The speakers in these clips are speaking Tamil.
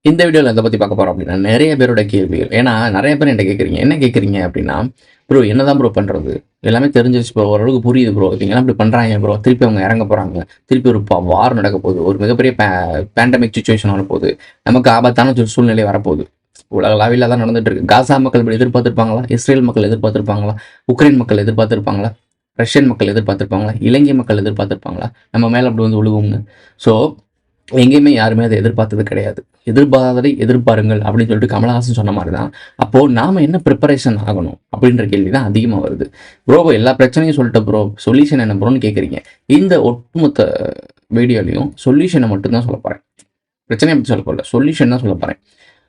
இந்த வீடியோல எத பத்தி பார்க்க போறோம் அப்படின்னா, நெறைய பேரோட கேள்விகள். ஏன்னா, நெறைய பேர் என்ட்ட கேட்கிறீங்க. என்ன கேட்கிறீங்க அப்படின்னா, "ப்ரோ என்னதான் ப்ரோ பண்றது? எல்லாமே தெரிஞ்சிருச்சு ப்ரோ. ஓரளவுக்கு புரியுது ப்ரோ. இவங்கலாம் இப்படி பண்றாய்ங்க ப்ரோ. திருப்பி அவங்க இறங்க போறாங்க. திருப்பி ஒரு வார் நடக்க போகுது. ஒரு மிகப்பெரிய பேண்டமிக் சிச்சுவேஷன் வரப்போகுது. நமக்கு ஆபத்தான சூழ்நிலை வரப்போகுது. உலகளாவில தான் நடந்துட்டு இருக்கு. காசா மக்கள் இப்படி எதிர்பார்த்திருப்பாங்களா? இஸ்ரேல் மக்கள் எதிர்பார்த்திருப்பாங்களா? உக்ரைன் மக்கள் எதிர்பார்த்திருப்பாங்களா? ரஷ்யன் மக்கள் எதிர்பார்த்திருப்பாங்களா? இலங்கை மக்கள் எதிர்பார்த்திருப்பாங்களா? நம்ம மேல அப்படி வந்து விழுகும்னு. ஸோ எங்கேயுமே யாருமே அதை எதிர்பார்த்தது கிடையாது. எதிர்பாராததை எதிர்பாருங்கள் அப்படின்னு சொல்லிட்டு கமலஹாசன் சொன்ன மாதிரி தான். அப்போ நாம என்ன ப்ரிப்பரேஷன் ஆகணும் அப்படின்ற கேள்வி தான் அதிகமா வருது. ப்ரோ எல்லா பிரச்சனையும் சொல்லிட்டேன் ப்ரோ. சொல்யூஷன் என்ன ப்ரோன்னு கேட்குறீங்க. இந்த ஒட்டுமொத்த வீடியோலையும் சொல்யூஷனை மட்டும் தான் சொல்லப் போறேன். பிரச்சனையை பத்தி சொல்லப் போறல. சொல்யூஷன் தான் சொல்லப் போறேன்.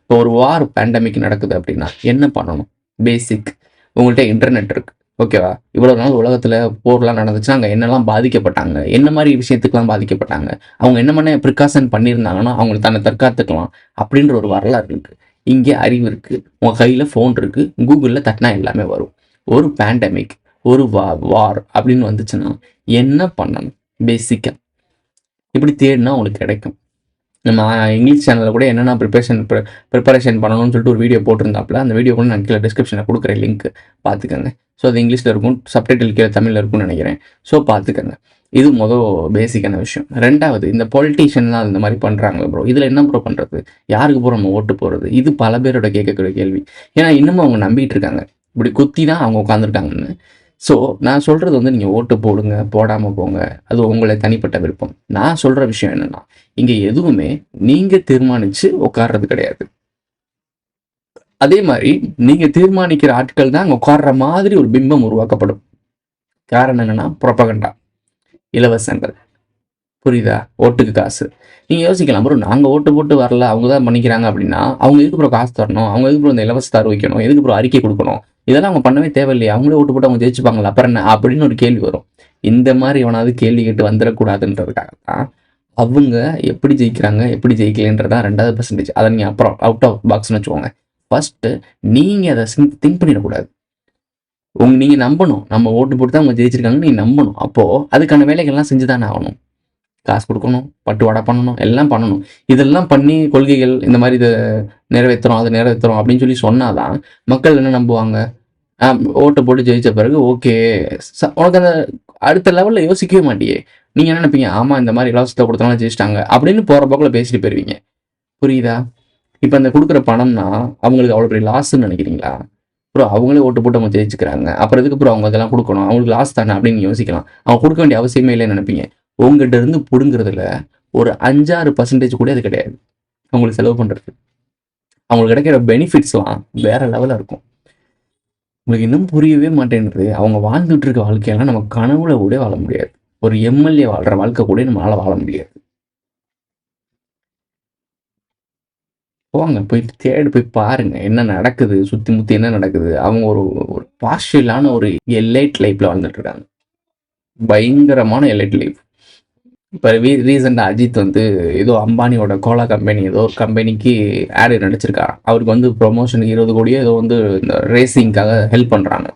இப்போ ஒரு வார் பேண்டமிக் நடக்குது அப்படின்னா என்ன பண்ணணும்? பேசிக் உங்கள்ட்ட இன்டர்நெட் இருக்கு. ஓகேவா? இவ்வளவு நாள் உலகத்துல போர்லாம் நடந்துச்சுன்னா அங்க என்னெல்லாம் பாதிக்கப்பட்டாங்க? என்ன மாரி விஷயத்துக்குலாம் பாதிக்கப்பட்டாங்க? அவங்க என்ன ப்ரிகாஷன் பண்ணியிருந்தாங்கன்னா, அவங்கள தன்னை தற்காத்துக்கலாம். அப்படின்ற ஒரு வரலாறு இருக்கு. இங்கே அறிவு இருக்கு. உங்க கையில ஃபோன் இருக்கு. கூகுள்ல தட்டினா எல்லாமே வரும். ஒரு பேண்டமிக், ஒரு வார் அப்படின்னு வந்துச்சுன்னா என்ன பண்ணணும்? பேசிக்கா இப்படி தேடினா உங்களுக்கு கிடைக்கும். நம்ம இங்கிலீஷ் சேனலில் கூட என்னென்ன ப்ரிப்பரேஷன் பண்ணணும்னு சொல்லிட்டு ஒரு வீடியோ போட்டிருந்தாப்புல. அந்த வீடியோ கூட நான் கீழே டிஸ்கிரிப்ஷனில் கொடுக்குறேன் லிங்க் பார்த்துக்கோங்க. ஸோ அது இங்கிலீஷில் இருக்கும், சப்டைட்டில் கீழே தமிழில் இருக்கும்னு நினைக்கிறேன். ஸோ பார்த்துக்கோங்க. இது பேசிக்கான விஷயம். ரெண்டாவது, இந்த பொலிட்டீஷியன்லாம் இந்த மாதிரி பண்ணுறாங்களே ப்ரோ, இதில் என்ன ப்ரோ பண்ணுறது? யாருக்கு ப்ரோ நம்ம ஓட்டு போகிறது? இது பல பேரோட கேட்கக்கூடிய கேள்வி. ஏன்னா இன்னமும் அவங்க நம்பிட்டு இருக்காங்க, இப்படி குத்தி தான் அவங்க உட்காந்துருக்காங்கன்னு. ஸோ நான் சொல்கிறது வந்து நீங்கள் ஓட்டு போடுங்க, போடாமல் போங்க, அது உங்களை தனிப்பட்ட விருப்பம். நான் சொல்கிற விஷயம் என்னென்னா, இங்கே எதுவுமே நீங்கள் தீர்மானித்து உட்கார்றது கிடையாது. அதே மாதிரி நீங்கள் தீர்மானிக்கிற ஆட்கள் தான் அங்கே உட்கார்ற மாதிரி ஒரு பிம்பம் உருவாக்கப்படும். காரணம் என்னென்னா புரொபகண்டா, இலவசங்கள். புரியுதா? ஓட்டுக்கு காசு. நீங்கள் யோசிக்கலாம், ப்ரோ நாங்கள் ஓட்டு போட்டு வரல, அவங்க தான் பண்ணிக்கிறாங்க அப்படின்னா, அவங்க எதுக்கு ப்ரோ காசு தரணும்? அவங்க எதுக்கு ப்ரோ இந்த இலவசத்தை அறிவிக்கணும்? எதுக்கு ப்ரோ அறிக்கை கொடுக்கணும்? இதெல்லாம் அவங்க பண்ணவே தேவையில்லையே. அவங்களே ஓட்டு போட்டு அவங்க ஜெயிச்சுப்பாங்களா? அப்புறம் என்ன? அப்படின்னு ஒரு கேள்வி வரும். இந்த மாதிரி எவனாவது கேள்வி கேட்டு வந்துடக்கூடாதுன்றதுக்காக தான் அவங்க எப்படி ஜெயிக்கிறாங்க, எப்படி ஜெயிக்கலைன்றது தான் 2வது பெர்சன்டேஜ். அதை நீங்கள் அப்புறம் அவுட் ஆஃப் பாக்ஸ்ன்னு வச்சுக்கோங்க. ஃபர்ஸ்ட்டு நீங்கள் அதை திங்க் பண்ணிடக்கூடாது. நீங்கள் நம்பணும். நம்ம ஓட்டு போட்டு தான் அவங்க ஜெயிச்சிருக்காங்கன்னு நீங்கள் நம்பணும். அப்போது அதுக்கான வேலைகள்லாம் செஞ்சு தானே ஆகணும். காசு கொடுக்கணும், பட்டுவாடா பண்ணணும், எல்லாம் பண்ணணும். இதெல்லாம் பண்ணி கொள்கைகள் இந்த மாதிரி இதை நிறைவேற்றுறோம், அதை நிறைவேற்றுறோம் அப்படின்னு சொல்லி சொன்னாதான் மக்கள் என்ன நம்புவாங்க? ஓட்டு போட்டு ஜெயிச்ச பிறகு ஓகே, உனக்கு அந்த அடுத்த லெவலில் யோசிக்கவே மாட்டியே. நீங்கள் என்ன நினைப்பீங்க? ஆமாம், இந்த மாதிரி இலவசத்தை கொடுத்தனால ஜெயிச்சிட்டாங்க அப்படின்னு போகிற போக்கில் பேசிட்டு போயிருவீங்க. புரியுதா? இப்போ அந்த கொடுக்குற பணம்னா அவங்களுக்கு அவ்வளோ பெரிய லாஸ்ன்னு நினைக்கிறீங்களா? அப்புறம் அவங்களே ஓட்டு போட்டு அவங்க ஜெயிச்சுக்கிறாங்க. அப்புறம் எதுக்கு அப்புறம் அவங்க அதெல்லாம் கொடுக்கணும்? அவங்களுக்கு லாஸ் தானே அப்படின்னு யோசிக்கலாம். அவங்க கொடுக்க வேண்டிய அவசியமே இல்லைன்னு நினைப்பீங்க. உங்கள்கிட்ட இருந்து பிடுங்குறதுல ஒரு 5-6% கூட அது கிடையாது. அவங்களுக்கு செலவு பண்ணுறது. அவங்களுக்கு கிடைக்கிற பெனிஃபிட்ஸ்லாம் வேற லெவலில் இருக்கும். உங்களுக்கு இன்னும் புரியவே மாட்டேன்றது. அவங்க வாழ்ந்துட்டு இருக்க வாழ்க்கையெல்லாம் நம்ம கனவுல கூட வாழ முடியாது. ஒரு எம்எல்ஏ வாழ்ற வாழ்க்கை கூட நம்மளால வாழ முடியாது. போங்க போய் பாருங்க. என்ன நடக்குது? சுத்தி முத்தி என்ன நடக்குது? அவங்க ஒரு ஒரு பார்ஷியலான ஒரு எலைட் லைஃப்ல வாழ்ந்துட்டு இருக்காங்க. பயங்கரமான எலைட் லைஃப். இப்போ ரீசெண்டா அஜித் வந்து ஏதோ அம்பானியோட கோலா கம்பெனி ஏதோ ஒரு கம்பெனிக்கு ஆட் நடிச்சிருக்காராம். அவருக்கு வந்து ப்ரொமோஷனுக்கு 20 கோடியோ ஏதோ வந்து இந்த ரேசிங்காக ஹெல்ப் பண்றாங்க.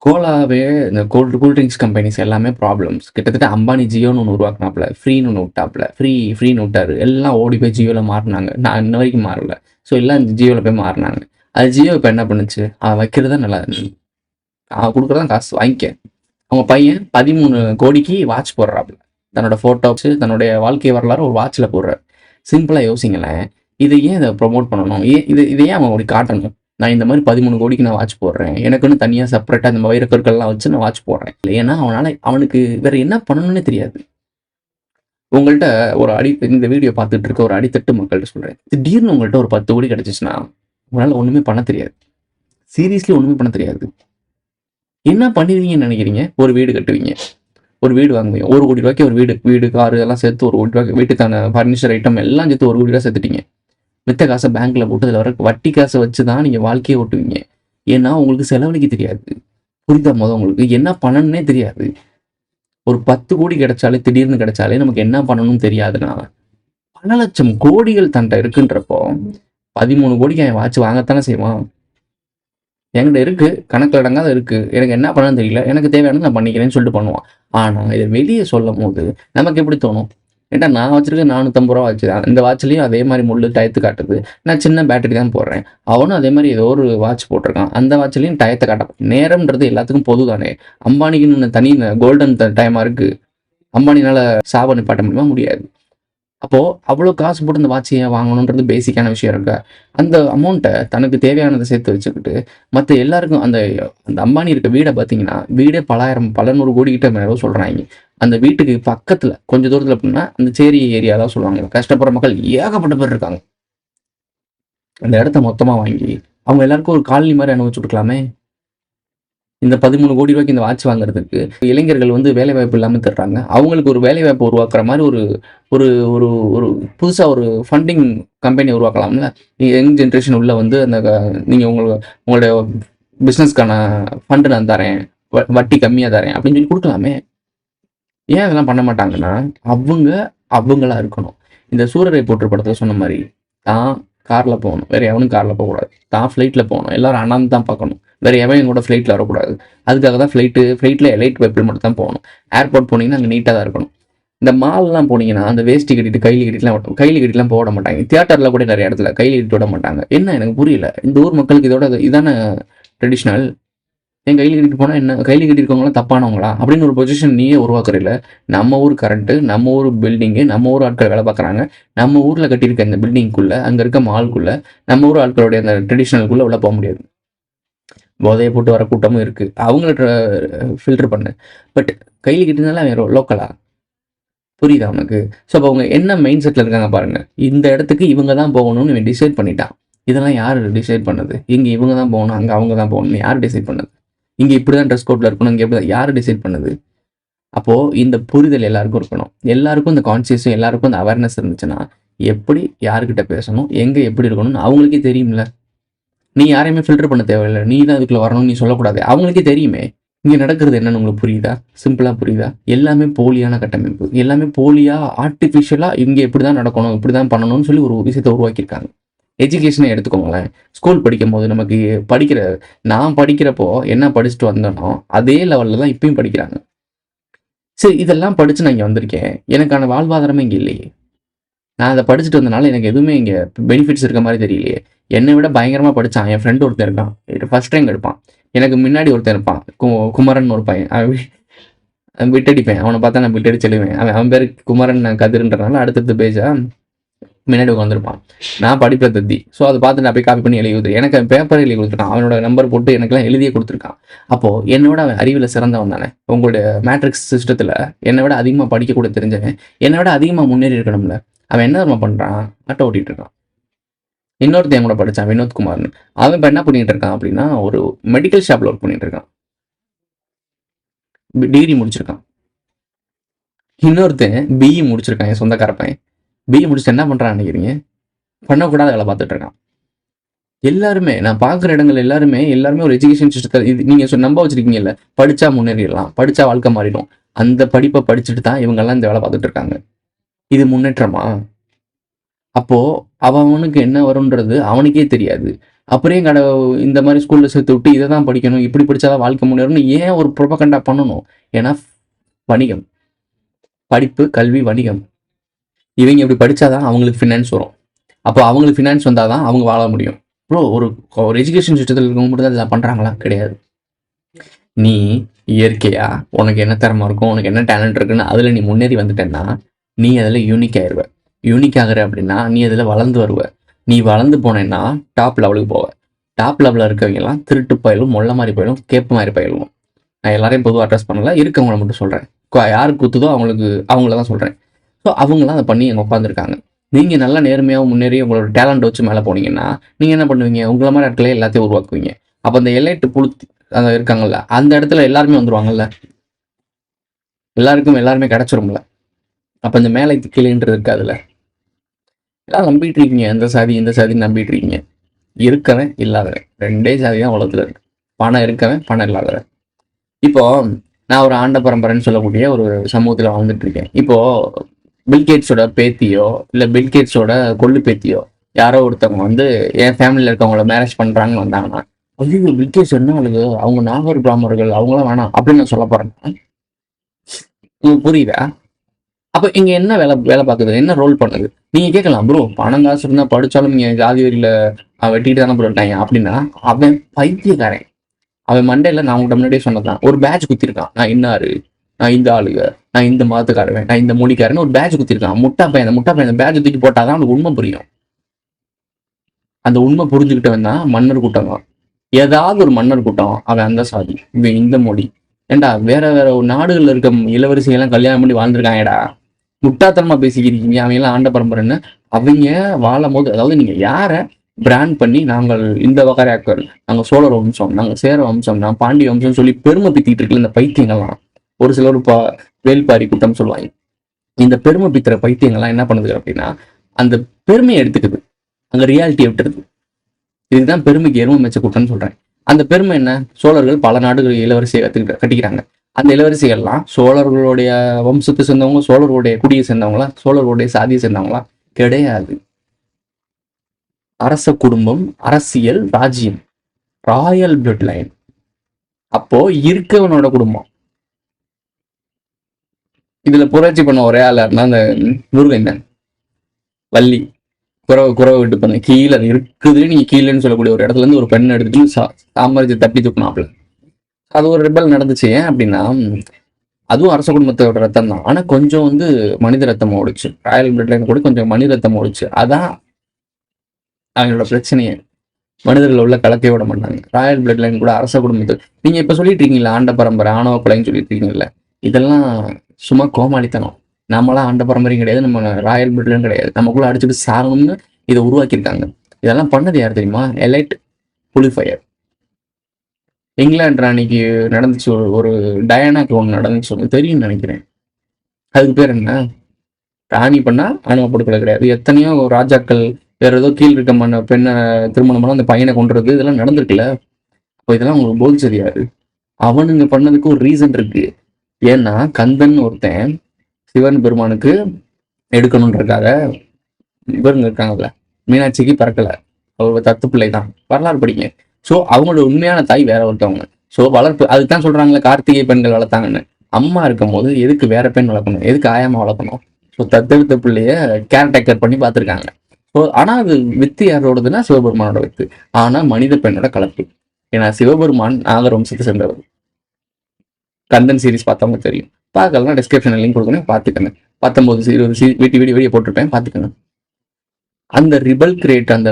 கோலாவே இந்த கூல் ட்ரிங்க்ஸ் கம்பெனிஸ் எல்லாமே ப்ராப்ளம்ஸ். கிட்டத்தட்ட அம்பானி ஜியோன்னு ஒன்று உருவாக்குனாப்புல, ஃப்ரீன்னு ஒன்று விட்டாப்புல, ஃப்ரீன்னு விட்டாரு. எல்லாம் ஓடி போய் ஜியோவில் மாறினாங்க. நான் இன்ன வரைக்கும் மாறல. ஸோ எல்லாம் ஜியோவில் போய் மாறினாங்க. அது ஜியோ இப்போ என்ன பண்ணுச்சு? அவன் வைக்கிறது தான் நல்லா இருந்துச்சு. அவன் கொடுக்குறதான் காசு வாங்கிக்க. அவங்க பையன் 13 கோடிக்கு வாட்ச் போடுறாப்புல. தன்னோட ஃபோட்டோ வச்சு தன்னுடைய வாழ்க்கை வரலாறு ஒரு வாட்சில் போடுறாரு. சிம்பிளாக யோசிங்களேன். இதை ஏன் இதை ப்ரொமோட் பண்ணணும்? இதை ஏன் அவன் அப்படி காட்டணும்? நான் இந்த மாதிரி 13 கோடிக்கு நான் வாட்ச் போடுறேன். எனக்குன்னு தனியாக செப்பரேட்டாக இந்த வைரக்கற்கள்லாம் வச்சு நான் வாட்ச் போடுறேன். ஏன்னா அவனுக்கு வேற என்ன பண்ணணும்னே தெரியாது. உங்கள்கிட்ட இந்த வீடியோ பார்த்துட்டு இருக்க ஒரு அடித்தட்டு மக்கள்கிட்ட சொல்கிறேன். திடீர்னு உங்கள்கிட்ட ஒரு 10 கோடி கிடைச்சிச்சுன்னா உங்களால் ஒன்றுமே பண்ண தெரியாது. சீரியஸ்லி ஒன்றுமே பண்ண தெரியாது. என்ன பண்ணிடுவீங்கன்னு நினைக்கிறீங்க? ஒரு வீடு கட்டுவீங்க, ஒரு வீடு வாங்குவீங்க. 1 கோடி ரூபாய்க்கு ஒரு வீடு, காரு எல்லாம் சேர்த்து 1 கோடி ரூபாய்க்கு வீட்டுக்கான ஃபர்னிச்சர் ஐட்டம் எல்லாம் சேர்த்து 1 கோடி ரூபாய் சேர்த்துட்டீங்க. மித்த காசை பேங்க்ல போட்டு அதில் வர வட்டி காசை வச்சு தான் நீங்கள் வாழ்க்கையை ஓட்டுவீங்க. ஏன்னா உங்களுக்கு செலவழிக்க தெரியாது. புரியுதா? உங்களுக்கு என்ன பண்ணணும்னே தெரியாது. ஒரு 10 கோடி கிடைச்சாலே திடீர்னு கிடைச்சாலே நமக்கு என்ன பண்ணணும்னு தெரியாதுன்னா, பல லட்சம் கோடிகள் தன்ட்ட இருக்குன்றப்போ 13 கோடிக்கு அவன் வாட்ச் வாங்கத்தானே செய்வான். என்கிட்ட இருக்கு, கணக்கில் அடங்காத இருக்கு, எனக்கு என்ன பண்ணணும்னு தெரியல, எனக்கு தேவையானது நான் பண்ணிக்கிறேன்னு சொல்லிட்டு பண்ணுவான். ஆனால் இதை வெளியே சொல்லும் போது நமக்கு எப்படி தோணும்? ஏன்டா நான் வச்சிருக்க ₹450 வாட்ச் தான். இந்த வாட்ச்லயும் அதே மாரி முள்ளு டயத்த காட்டுது. நான் சின்ன பேட்டரி தான் போடுறேன். அவனும் அதே மாரி ஏதோ ஒரு வாட்ச் போட்டிருக்கான். அந்த வாட்ச்லயும் டயத்த காட்ட நேரம்ன்றது எல்லாத்துக்கும் பொது தானே. அம்பானிக்குன்னு தனி கோல்டன் டைமா இருக்கு. அம்பானினால சாவ நிப்பாட்ட முடியுமா? முடியாது. அப்போ அவ்வளோ காசு போட்டு இந்த வாட்ச் ஏன் வாங்கணுன்றது பேசிக்கான விஷயம் இருக்கா? அந்த அமௌண்ட்ட தனக்கு தேவையானத சேர்த்து வச்சுக்கிட்டு, மத்த எல்லாருக்கும் அந்த அந்த அம்பானி இருக்க வீட பார்த்தீங்கன்னா, வீடே பலாயிரம், பல 100 கோடி கிட்ட மேல சொல்றாய்ங்க. அந்த வீட்டுக்கு பக்கத்துல, கொஞ்சம் தூரத்துல போனா, அந்த சேரி ஏரியா தான் சொல்லுவாங்க. கஷ்டப்படுற மக்கள் ஏகப்பட்ட பேர் இருக்காங்க. அந்த இடத்த மொத்தமா வாங்கி, அவங்க எல்லாருக்கும் ஒரு காலனி மாரி அனுபவிச்சு குடுக்கலாமே! இந்த 13 கோடி ரூபாய்க்கு இந்த வாட்ச் வாங்குறதுக்கு இளைஞர்கள் வந்து வேலைவாய்ப்பு இல்லாம திர்றாங்க. அவங்களுக்கு ஒரு வேலைவாய்ப்பு உருவாக்குற மாரி ஒரு ஒரு ஒரு ஒரு புதுசா ஒரு ஃபண்டிங் கம்பெனி உருவாக்கலாம்ல. யங் ஜெனரேஷன் உள்ள வந்து அந்த நீங்க உங்களுடைய பிசினஸ்க்கான ஃபண்ட் நான் தரேன். வட்டி கம்மியா தரேன் அப்படின்னு சொல்லி குடுக்கலாமே. ஏன் அதெல்லாம் பண்ண மாட்டாங்கன்னா, அவங்க அவங்களா இருக்கணும். இந்த சூரரை போற்று படத்துல சொன்ன மாரி, தான் கார்ல போணும். வேற எவனும் கார்ல போக்கூடாது. தான் ஃப்ளைட்ல போணும். எல்லாரும் அண்ணாந்து தான் பார்க்கணும். வேற எவன் என் கூட ஃப்ளைட்ல வரக்கூடாது. அதுக்காக தான் ஃப்ளைட்ல எலைட் பீப்பிள் மட்டும் தான் போகணும். ஏர்போர்ட் போனீங்கன்னா, அங்க நீட்டா தான் இருக்கணும். இந்த மால்லாம் போனீங்கன்னா, அந்த வேஷ்டி கட்டிட்டு கைலி கட்டிட்டுலாம் போக விட மாட்டாங்க. தியேட்டர்ல கூட நெறைய இடத்துல கைலி கட்டிட்டு விட மாட்டாங்க. என்ன எனக்கு புரியல. இந்த ஊர் மக்களுக்கு இதான ட்ரெடிஷனல். ஏன் கைலி கட்டிட்டு போனா என்ன? கைலி கட்டியிருக்கவங்கலாம் தப்பானவங்களா? அப்படின்னு ஒரு பொசிஷன் நீயே உருவாக்குறல்ல. நம்ம ஊர் கரண்ட்டு, நம்ம ஊர் பில்டிங்கு, நம்ம ஊர் ஆட்கள் வேலை பார்க்குறாங்க. நம்ம ஊர்ல கட்டியிருக்க இந்த பில்டிங்குள்ள, அங்க இருக்க மால்குள்ள, நம்ம ஊர் ஆட்களுடைய அந்த ட்ரெடிஷனலுக்குள்ள உள்ள போ முடியாது. போதைய போட்டு வர கூட்டமும் இருக்கு. அவங்கள ஃபில்டர் பண்ணு. பட் கைலி கட்டினாலும் அவன் லோக்கலா? புரியுதா உனக்கு? ஸோ அப்போ அவங்க என்ன மைண்ட் செட்ல இருக்காங்க பாருங்க. இந்த இடத்துக்கு இவங்க தான் போகணும்னு இவன் டிசைட் பண்ணிட்டான். இதெல்லாம் யாரு டிசைட் பண்ணது? இங்க இவங்க தான் போகணும், அங்க அவங்க தான் போகணும்னு யாரு டிசைட் பண்ணது? இங்க இப்படிதான் ட்ரெஸ் கோட்ல இருக்கணும், இங்க இப்படிதான் யாரு டிசைட் பண்ணது? அப்போ இந்த புரிதல் எல்லாருக்கும் இருக்கணும். எல்லாருக்கும் இந்த கான்சியஸும் எல்லாருக்கும் இந்த அவேர்னஸ் இருந்துச்சுன்னா, எப்படி யார்கிட்ட பேசணும், எங்க எப்படி இருக்கணும்னு அவங்களுக்கே தெரியும்ல. நீ யாரையுமே ஃபில்டர் பண்ண தேவையில்ல. நீ தான் இதுக்குள்ள வரணும்னு நீ சொல்லக்கூடாது. அவங்களுக்கே தெரியுமே. இங்க நடக்கிறது என்னன்னு உங்களுக்கு புரியுதா? சிம்பிளா புரியுதா? எல்லாமே போலியான கட்டமைப்பு. எல்லாமே போலியா, ஆர்டிஃபிஷியலா இங்க இப்படிதான் நடக்கணும், இப்படிதான் பண்ணணும்னு சொல்லி ஒரு விஷயத்த உருவாக்கியிருக்காங்க. எஜுகேஷனை எடுத்துக்கோங்களேன். ஸ்கூல் படிக்கும்போது நமக்கு நான் படிக்கிறப்போ என்ன படிச்சுட்டு வந்தேனோ, அதே லெவல்ல தான் இப்பயும் படிக்கிறாங்க. சரி இதெல்லாம் படிச்சு நான் இங்க வந்திருக்கேன். எனக்கான வாழ்வாதாரமே இங்க இல்லையே. நான் அத படிச்சுட்டு வந்தனால எனக்கு எதுவுமே இங்க பெனிஃபிட்ஸ் இருக்க மாரி தெரியலையே. என்னை விட பயங்கரமா படிச்சான். என் ஃப்ரெண்ட் ஒருத்தன் இருக்கான். ஃபர்ஸ்ட் ரேங்க் எடுப்பான். எனக்கு முன்னாடி ஒருத்தன் இருப்பான். குமரன் ஒரு பையன். அவன் பிட் அடிப்பேன். அவன பார்த்தா நான் பிட் அடிச்சு எழுதுவேன். அவன் பேரு குமரன் கதிர்ன்றனால அடுத்தடுத்த பேஜா முன்னாடி உட்காந்துருப்பான். நான் படிப்புல தத்தி. ஸோ அதை பார்த்து நான் போய் காப்பி பண்ணி எழுதி கொடுத்துருக்கேன். எனக்கு அவன் பேப்பர் எழுதி கொடுத்துருக்கான். அவனோட நம்பர் போட்டு எனக்கெல்லாம் எழுதியே கொடுத்துருக்கான். அப்போ என்னை விட அவன் அறிவில் சிறந்தவன் தானே. உங்களுடைய மேட்ரிக்ஸ் சிஸ்டத்துல என்னை விட அதிகமாக படிக்க கூட தெரிஞ்சவன் என்னை விட அதிகமாக முன்னேறி இருக்கணும்ல. அவன் என்ன தெரியுமா பண்றான்? ஆட்டோ ஓட்டிட்டு இருக்கான். இன்னொருத்தன் கூட படிச்சான் வினோத்குமார்னு. அவன் இப்போ என்ன பண்ணிட்டு இருக்கான் அப்படின்னா, ஒரு மெடிக்கல் ஷாப்ல ஒர்க் பண்ணிட்டு இருக்கான். டிகிரி முடிச்சிருக்கான். இன்னொருத்தன் பிஇ முடிச்சிருக்கான். என் சொந்தக்கார பையன் பிஇ முடிச்சுட்டு என்ன பண்றான்னு நினைக்கிறீங்க? பண்ணக்கூடாத வேலை பார்த்துட்டு இருக்கான். எல்லாருமே நான் பார்க்குற இடங்கள் எல்லாருமே ஒரு எஜுகேஷன் சிஸ்டத்தை இது நீங்க நம்ப வச்சிருக்கீங்கல்ல, படிச்சா முன்னேறிடலாம், படிச்சா வாழ்க்கை மாறிடும். அந்த படிப்பை படிச்சுட்டு தான் இவங்கெல்லாம் இந்த வேலை பார்த்துட்டு இருக்காங்க. இது முன்னேற்றமா? அப்போ அவனுக்கு என்ன வரும்ன்றது அவனுக்கே தெரியாது. அப்புறம் இந்த மாதிரி ஸ்கூல்ல சேர்த்து விட்டு இதை தான் படிக்கணும், இப்படி படிச்சாதான் வாழ்க்கை முன்னேறும்னு ஏன் ஒரு ப்ரொபகண்டா பண்ணணும்? ஏன்னா வணிகம், படிப்பு, கல்வி, வணிகம். இவங்க இப்படி படிச்சாதான் அவங்களுக்கு ஃபினான்ஸ் வரும். அப்போ அவங்களுக்கு ஃபினான்ஸ் வந்தாதான் அவங்க வாழ முடியும். ப்ரோ ஒரு ஒரு எஜுகேஷன் சிஸ்டத்தில் இருக்கவங்க மட்டும் தான் இதை பண்றாங்களா? கிடையாது. நீ இயற்கையா உனக்கு என்ன திறமை இருக்கும், உனக்கு என்ன டேலண்ட் இருக்குன்னு அதுல நீ முன்னேறி வந்துட்டேன்னா நீ அதில் யூனிக் ஆயிடுவ. யூனிக் ஆகுற அப்படின்னா நீ அதில் வளர்ந்து வருவ. நீ வளர்ந்து போனேன்னா டாப் லெவலுக்கு போவ. டாப் லெவலில் இருக்கவங்கலாம் திருட்டு பயிலும், மொள்ள மாதிரி பயிலும், கேப்பு மாதிரி பயிலும். நான் எல்லாரையும் பொதுவாக அட்ரஸ் பண்ணல, இருக்கவங்கள மட்டும் சொல்கிறேன். யாருக்கு குத்துதோ அவங்கள தான் சொல்கிறேன். ஸோ அவங்களாம் அதை பண்ணி அங்கே உட்காந்துருக்காங்க. நீங்கள் நல்லா நேர்மையாக முன்னேறி உங்களோட டேலண்ட் வச்சு மேலே போனீங்கன்னா நீங்கள் என்ன பண்ணுவீங்க? உங்களை மாதிரி ஆட்களே எல்லாத்தையும் உருவாக்குவீங்க. அப்போ அந்த எல்லைட்டு புழுத்தி அந்த இருக்காங்கல்ல, அந்த இடத்துல எல்லாருமே வந்துருவாங்கல்ல. எல்லாருமே கிடைச்சிரும்ல. அப்போ இந்த மேலே கீழேன்றது இருக்காதுல்ல. எல்லாம் நம்பிட்டு இருக்கீங்க, இந்த சாதி இந்த சாதின்னு நம்பிட்டு இருக்கீங்க. இருக்கவன் இல்லாதவன் ரெண்டே சாதி தான் உலகத்துல இருக்கு. பணம் இருக்கவன், பணம் இல்லாதவன். இப்போ நான் ஒரு ஆண்ட பரம்பரைன்னு சொல்லக்கூடிய ஒரு சமூகத்துல வாழ்ந்துட்டு இருக்கேன். இப்போ பில்கேட்ஸோட பேத்தியோ இல்ல பில்கேட்ஸோட கொள்ளு பேத்தியோ யாரோ ஒருத்தவங்க வந்து என் ஃபேமிலியில இருக்கவங்கள மேரேஜ் பண்றாங்கன்னு வந்தாங்கன்னா, ஐயோ பில்கேட்ஸ் என்ன ஆளுங்க, அவங்க நாகர் பிராமணர்கள், அவங்களாம் வேணாம் அப்படின்னு நான் சொல்ல போறேன். உங்களுக்கு புரியுதா? அப்ப இங்க என்ன வேலை பார்க்குது, என்ன ரோல் பண்ணுது? நீங்க கேட்கலாம், ப்ரோ பணம் காசு இருந்தா படிச்சாலும் நீங்க ஜாதி வெறியில வெட்டிட்டு தானே ப்ரோ இருக்காங்க அப்படின்னா, அவன் பைத்தியக்காரன். அவன் மண்டையில நான் உங்கள்கிட்ட முன்னாடியே சொன்னதான் ஒரு பேட்ச் குத்திருக்கான். நான் இன்னாரு, நான் இந்த ஆளுங்க, நான் இந்த மதத்துக்காரன், நான் இந்த மொழிக்காரன் ஒரு பேட்ச் குத்திருக்கான். முட்டா பையன் அந்த பேட்ச் தூக்கி போட்டாதான் அவனுக்கு உண்மை புரியும். அந்த உண்மை புரிஞ்சுக்கிட்டவன் தான் மன்னர் கூட்டம் தான். ஏதாவது ஒரு மன்னர் கூட்டம் அவன் அந்த சாதி, இவன் இந்த மொழி. ஏண்டா வேற வேற நாடுகள்ல இருக்க இளவரசிகள்லாம் கல்யாணம் பண்ணி வாழ்ந்துருக்காங்கடா. முட்டாத்தனமா பேசிக்கிறீங்க. அவங்க எல்லாம் ஆண்ட பரம்பரைன்னு அவங்க வாழும் போது, அதாவது நீங்க யார பிராண்ட் பண்ணி நாங்கள் இந்த வகராக்கள், நாங்கள் சோழர் வம்சம், நாங்கள் சேர வம்சம், நான் பாண்டிய வம்சம் சொல்லி பெருமை பித்திட்டு இருக்குல்ல இந்த பைத்தியங்கள்லாம். ஒரு சிலர் வேல்பாரி கூட்டம் சொல்லுவாங்க. இந்த பெருமை பித்துற பைத்தியங்கள்லாம் என்ன பண்ணுது அப்படின்னா, அந்த பெருமையை எடுத்துக்குது, அங்க ரியாலிட்டியை விட்டுருது. இதுதான் பெருமைக்கு எருமை மெச்ச கூட்டம்னு சொல்றேன். அந்த பெருமை என்ன? சோழர்கள் பல நாடுகள் இளவரசியை கட்டிக்கிறாங்க. அந்த இளவரசிகள்லாம் சோழர்களுடைய வம்சத்தை சேர்ந்தவங்க, சோழர்களுடைய குடியை சேர்ந்தவங்களா, சோழர்களுடைய சாதியை சேர்ந்தவங்களா? கிடையாது. அரச குடும்பம், அரசியல், ராஜ்யம், ராயல் பிளட் லைன். அப்போ இருக்கவனோட குடும்பம். இதுல புரட்சி பண்ண ஒரே ஆளுன்னா அந்த முருகன் தான். வள்ளி குறவை விட்டு பண்ண கீழே இருக்குது. நீங்க கீழேன்னு சொல்லக்கூடிய ஒரு இடத்துல இருந்து ஒரு பெண்ணை எடுத்துட்டு சாம்ராஜ்யத்தை தட்டி தூக்கினாப்ல. அது ஒரு ரிபல் நடந்துச்சு. ஏன் அப்படின்னா, அதுவும் அரச குடும்பத்தோட ரத்தம் தான். ஆனா கொஞ்சம் மனித ரத்தம் ஓடிச்சு. ராயல் பிளட் லைன் கூட கொஞ்சம் மனித ரத்தம் ஓடிச்சு. அதான் அவங்களோட பிரச்சனையே. மனிதர்கள் உள்ள கலக்கை விட மாட்டாங்க. ராயல் பிளட் லைன் கூட அரச குடும்பத்துக்கு நீங்க இப்ப சொல்லிட்டு இருக்கீங்களா, ஆண்ட பரம்பரை ஆணவ கொலைன்னு சொல்லிட்டு இருக்கீங்கல்ல, இதெல்லாம் சும்மா கோமாளித்தனம். நம்மளாம் ஆண்ட பரம்பரையும் கிடையாது, நம்ம ராயல் பிளட் லைன் கிடையாது. நமக்குள்ள அடிச்சுட்டு சாகணும்னு இதை உருவாக்கியிருக்காங்க. இதெல்லாம் பண்ணது யார் தெரியுமா? எலைட் புலிஃபயர். இங்கிலாந்து ராணிக்கு நடந்துச்சு, ஒரு டயானாக்கு ஒன்று நடந்துச்சு, தெரியும்னு நினைக்கிறேன். அதுக்கு பேர் என்ன? ராணி பண்ணா ஆணவ படுகொலை கிடையாது. எத்தனையோ ராஜாக்கள் வேற ஏதோ கீழ் இருக்க பெண்ணை திருமணம் பண்ண அந்த பையனை கொண்டுறது இதெல்லாம் நடந்திருக்குல்ல. இப்போ இதெல்லாம் உங்களுக்கு போதிச்சது யாரு? அவனுங்க பண்ணதுக்கு ஒரு ரீசன் இருக்கு. ஏன்னா கந்தன் ஒருத்தன் சிவன் பெருமானுக்கு எடுக்கணுன்றக்காக இவருங்க இருக்காங்கல்ல, மீனாட்சிக்கு பிறக்கல, அவர் தத்து பிள்ளை தான். வரலாறு படிங்க. ஸோ அவங்களோட உண்மையான தாய் வேற ஒருத்தவங்க. ஸோ வளர்ப்பு அதுதான் சொல்றாங்களே கார்த்திகை பெண்கள் வளர்த்தாங்கன்னு. அம்மா இருக்கும் போது எதுக்கு வேற பெண் வளர்க்கணும், எதுக்கு ஆயாமா வளர்க்கணும்? ஸோ தத்தெடுத்த பிள்ளைய கேர்டேக்கர் பண்ணி பார்த்துருக்காங்க. ஸோ ஆனால் அது வித்து யாரோடதுன்னா சிவபெருமானோட வித்து. ஆனால் மனித பெண்ணோட கலப்பு. ஏன்னா சிவபெருமான் நாகர் வம்சத்தை சேர்ந்தவர். கந்தன் சீரிஸ் பார்த்தவங்க தெரியும். பார்க்கலாம், டிஸ்கிரிப்ஷன் லிங்க் கொடுக்கணும், பார்த்துக்கங்க. 19 20 வீடியோ போட்டிருப்பேன், பார்த்துக்கங்க. அந்த ரிபல் கிரியேட், அந்த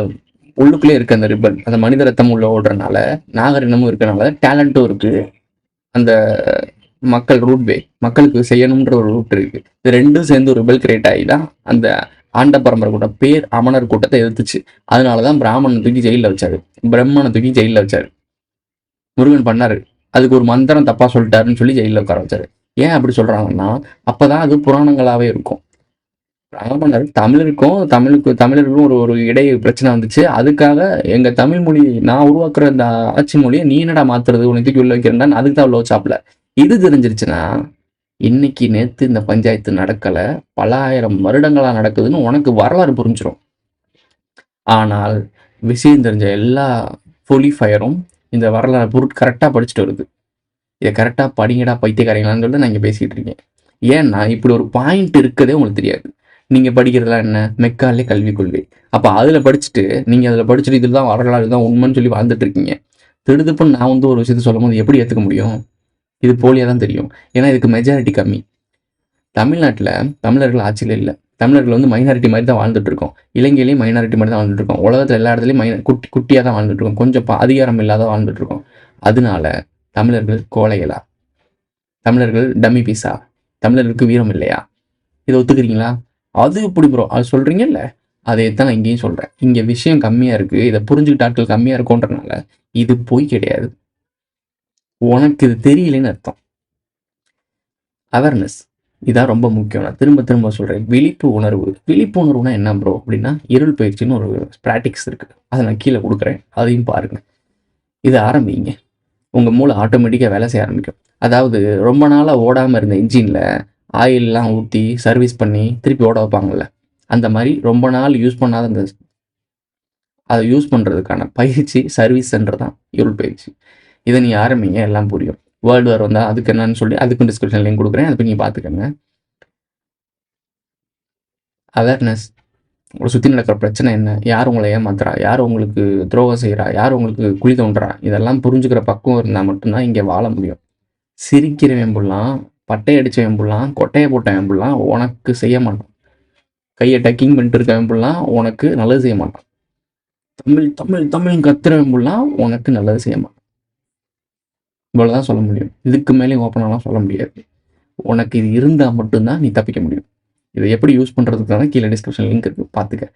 உள்ளுக்குள்ளே இருக்க அந்த ரிபல், அந்த மனித ரத்தம் உள்ள ஓடுறதுனால, நாகரிகமும் இருக்கனால, டேலண்ட்டும் இருக்கு. அந்த மக்கள் ரூட் மக்களுக்கு செய்யணும்ன்ற ஒரு ரூட் இருக்கு. இது ரெண்டும் சேர்ந்து ஒரு ரிபல் கிரியேட் ஆகி தான் அந்த ஆண்ட பரம்பரை கூட்டம் பேர் அமனர் கூட்டத்தை எதிர்த்துச்சு. அதனாலதான் பிராமணனை தூக்கி ஜெயிலில் வச்சாரு, பிரம்மனை தூக்கி ஜெயிலில் வச்சாரு. முருகன் பண்ணாரு, அதுக்கு ஒரு மந்திரம் தப்பா சொல்லிட்டாருன்னு சொல்லி ஜெயிலில் உட்கார வச்சாரு. ஏன் அப்படி சொல்றாங்கன்னா, அப்பதான் அது புராணங்களாவே இருக்கும். பிராமணர் தமிழர்களுக்கும் ஒரு இடை பிரச்சனை வந்துச்சு. அதுக்காக எங்க தமிழ் மொழி நான் உருவாக்குற இந்த ஆட்சி மொழியை நீ என்னடா மாத்துறது, உனக்கு தூக்கி உள்ள வைக்கிறேன், அதுக்கு தான் உள்ள வச்சாப்ல. இது தெரிஞ்சிருச்சுன்னா இன்னைக்கு நேத்து இந்த பஞ்சாயத்து நடக்கல, பல ஆயிரம் வருடங்களா நடக்குதுன்னு உனக்கு வரலாறு புரிஞ்சிடும். ஆனால் விஷயம் தெரிஞ்ச எல்லா புலிஃபயரும் இந்த வரலாறு கரெக்டாக படிச்சுட்டு வருது. இதை கரெக்டாக படிங்கடா பைத்தியக்காரங்களான்னு சொல்லிட்டு நான் இங்கே பேசிகிட்டு இருக்கேன். ஏன்னா இப்படி ஒரு பாயிண்ட் இருக்கதே உங்களுக்கு தெரியாது. நீங்கள் படிக்கிறதுலாம் என்ன, மெக்காலே கல்விக் கொள்கை. அப்போ அதில் படிச்சுட்டு நீங்கள் அதில் படிச்சுட்டு இதில் தான் வரலாறு, இதுதான் உண்மைன்னு சொல்லி வாழ்ந்துட்டு இருக்கீங்க. திடுதுப்புன்னு நான் ஒரு விஷயத்த சொல்லும் போது எப்படி ஏற்றுக்க முடியும்? இது போலியாக தான் தெரியும். ஏன்னா இதுக்கு மெஜாரிட்டி கம்மி. தமிழ்நாட்டில் தமிழர்கள் ஆட்சியில் இல்லை. தமிழர்கள் மைனாரிட்டி மாதிரி தான் வாழ்ந்துட்டு இருக்கோம். இலங்கையிலேயும் மைனாரிட்டி மாதிரி தான் வாழ்ந்துட்டு இருக்கோம். உலகத்தில் எல்லா இடத்துலையும் குட்டியாக தான் வாழ்ந்துட்டு இருக்கோம். கொஞ்சம் அதிகாரம் இல்லாத வாழ்ந்துட்டு இருக்கோம். அதனால தமிழர்கள் கோழைகளா? தமிழர்கள் டம்மி பீஸா? தமிழர்களுக்கு வீரம் இல்லையா? இதை ஒத்துக்கிறீங்களா? அது எப்படி ப்ரோ அது சொல்றீங்கல்ல, அதை தான் நான் இங்கேயும் சொல்றேன். இங்க விஷயம் கம்மியா இருக்கு, இதை புரிஞ்சுக்கிட்ட ஆட்கள் கம்மியா இருக்கும்ன்றனால இது போய் கிடையாது. உனக்கு இது தெரியலன்னு அர்த்தம். அவேர்னஸ் இதான் ரொம்ப முக்கியம். நான் திரும்ப திரும்ப சொல்றேன், விழிப்புணர்வுனா என்ன ப்ரோ அப்படின்னா, இருள் பயிற்சின்னு ஒரு ப்ராக்டிக்ஸ் இருக்கு. அதை நான் கீழே கொடுக்குறேன், அதையும் பாருங்க. இதை ஆரம்பிங்க, உங்க மூளை ஆட்டோமேட்டிக்காக வேலை செய்ய ஆரம்பிக்கும். அதாவது ரொம்ப நாளாக ஓடாமல் இருந்த இன்ஜினில் ஆயிலெலாம் ஊற்றி சர்வீஸ் பண்ணி திருப்பி ஓட வைப்பாங்கள்ல, அந்த மாதிரி ரொம்ப நாள் யூஸ் பண்ணாத அந்த அதை யூஸ் பண்ணுறதுக்கான பயிற்சி சர்வீஸ் சென்டர் தான் இருள் பயிற்சி. இதை நீ ஆரம்பிங்க, எல்லாம் புரியும். வேர்ல்டு வார் வந்தால் அதுக்கு என்னன்னு சொல்லி அதுக்கும் டிஸ்கிரிப்ஷன் லிங்க் கொடுக்குறேன், அதை போய் நீங்கள் பார்த்துக்கோங்க. அவேர்னஸ். உங்கள சுத்தி நடக்கிற பிரச்சனை என்ன? யார் உங்கள ஏமாத்துறா? யார் உங்களுக்கு துரோகம் செய்றா? யார் உங்களுக்கு குழி தோண்டுறா? இதெல்லாம் புரிஞ்சுக்கிற பக்குவம் இருந்தா மட்டும் தான் இங்க வாழ முடியும். சிரிக்கிறவன் புல்லாம், பட்டை அடிச்சவன் புல்லாம், கொட்டைய போட்டவன் புல்லாம் உனக்கு செய்ய மாட்டான். கைய டக்கிங் பண்ணிட்டு இருக்கவன் புல்லாம் உனக்கு நல்லது செய்ய மாட்டான். தமிழ், தமிழ், தமிழ்ன்னு கத்துறவன் புல்லாம் உனக்கு நல்லது செய்ய மாட்டான். இவ்வளவுதான் சொல்ல முடியும். இதுக்கு மேலயும் ஓப்பனாலாம் சொல்ல முடியாது. உனக்கு இது இருந்தா மட்டும் தான் நீ தப்பிக்க முடியும். இத எப்படி யூஸ் பண்றதுக்கான கீழ டிஸ்கிரிப்ஷன் லிங்க் இருக்கு. பாத்துக்க.